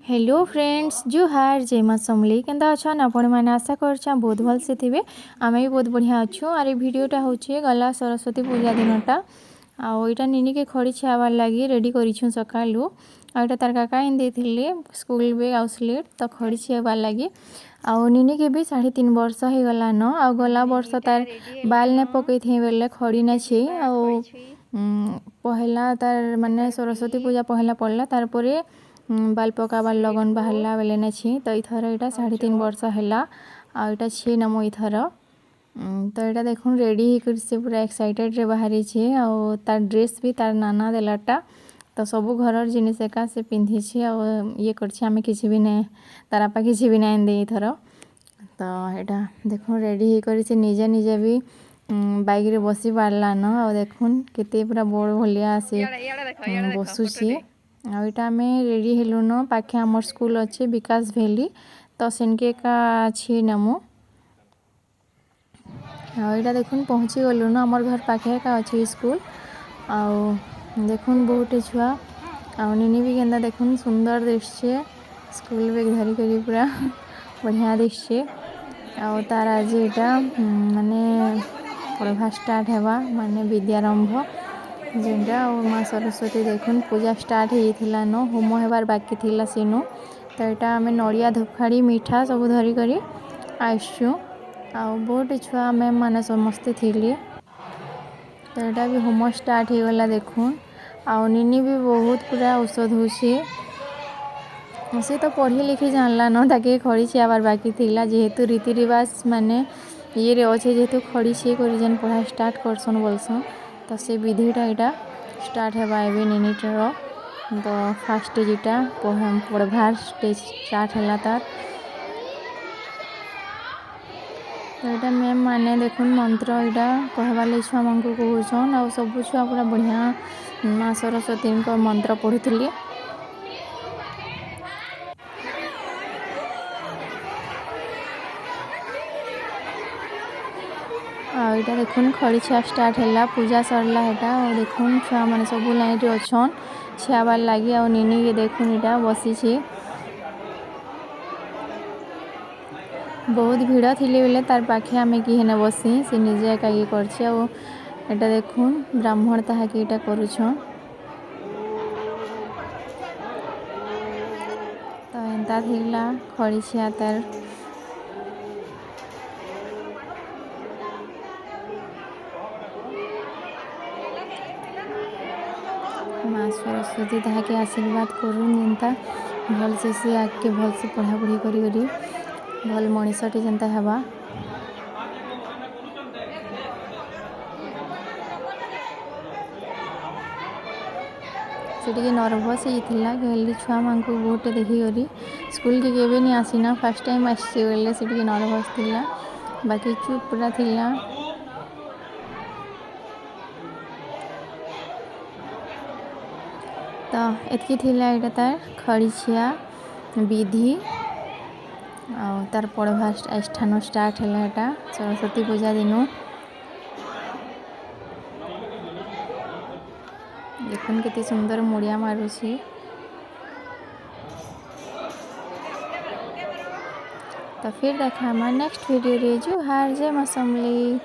Hello friends जुहार जय माँ समली केंदा अच्छा आपण मैंने आशा कर बहुत भल से थे आम भी बहुत बढ़िया अच्छू और ये भिडटा हूँ गला सरस्वती पूजा दिनटा आईटा निनी के खड़ी छाबार लगी रेडी करूँ सकालू आईटा तार काका इन देते स्कूल भी आसले तो खड़ी छाबार लगी आनी के भी 3.5 वर्ष हो गलान आ गला वर्ष तार बाल ने पकई थी बेले खड़ी ना छे पहला तार माने सरस्वती पूजा पहला पड़ला तार बाल पकाबार लगन बाहरला बेले ना छी तो इथर यहाँ 3.5 वर्ष है आईटा छे नमो इथर तो यहाँ देखुन रेडी होकर से पूरा एक्साइटेड रे बाहरी छे तार ड्रेस भी तार नाना देलाटा तो सब घर जिनिस एका से पिंधि छे ये करछे आमे किछि भी नै तार आपा किछि भी नै दे इथर तो यहाँ देखुन रेडी होकर से निजे निजे भी बाइक रे बसी पारला न देखुन केते पूरा बड़ भलिया से बसुछे आईटा आम रेडी हेलु न पाखे आमर स्कूल अच्छे विकास भैली तो सेनके का अच्छी नमो आईटा देखुन पहुँची गलु न आमर घर पाखे का अच्छे स्कूल देखुन बहुत छुआ निनी भी केंदा देखुन सुंदर दिशे स्कूल बैग धरी करी पूरा बढ़िया दिशे तार आज यहाँ माने पढ़ा स्टार्ट हेबा माने विद्यारंभ जेनटा माँ सरस्वती देखुन पूजा स्टार्ट होता न होम हेबार बाकी थिला सेनु तो यहाँ आम नड़िया धूपखाड़ी मीठा सब धरी करी आसचु बहुत छुआ मैम मैंने समस्ते थिले तो यहाँ भी होम स्टार्ट हो गला देखुन निनी भी बहुत पूरा औषध होशी सी तो पढ़ी लिखी जानला न ताके खड़ी छाबार बाकी थिला जेहेतु रीति रिवाज माने ये रे अच्छे जेहेतु खड़ी छे करी जेन पढ़ा स्टार्ट करसन बोलसन तो से विधिटा यहाँ स्टार्ट हेबा एबे निनीटर तो फास्ट स्टेज यहाँ पढ़वार स्टेज स्टार्ट है तार तो यहाँ मैम माने देखुन मंत्र यहाँ कहबार लगे छुआ मान को कहून आ सब छुआ पूरा बढ़िया माँ सरस्वती मंत्र पढ़ुली यहाँ देखुन खड़ी छुआ स्टार्ट है पूजा सरला यहाँ देखुन छुआ मैंने सब लाइन रे अच्छन छाबार लगी निनी के देखुन यहाँ बसी छे बहुत भीड़ थिले बेले तार पाखे आमे किहे बसी से निजे एका ये करछे यहाँ देखुन ब्राह्मण ताहाके यहाँ करुछन तो एंता थिला खड़ी छुआ तार माँ सरस्वती ताके आशीर्वाद करूँ जेनता भल से सी आगे भल से पढ़ापढ़ी करी भल मनीषटे जेनता हेबा से नर्भस होता कहली छुआ मान को बहुत देखिक स्कूल के केवे नहीं आसीना फर्स्ट टाइम आसी बोले से नर्भस थिला बाकी चुप पूरा थिला तो एतकी थिला यहाँ तार खड़ी छुआ विधि तार पढ़वा अनुष्ठान स्टार्ट है यहाँ सरस्वती पूजा दिन देखुन केते सुंदर मुड़िया मारुसी तो फिर देखा नेक्स्ट वीडियो रे जुहार जय माँ समली।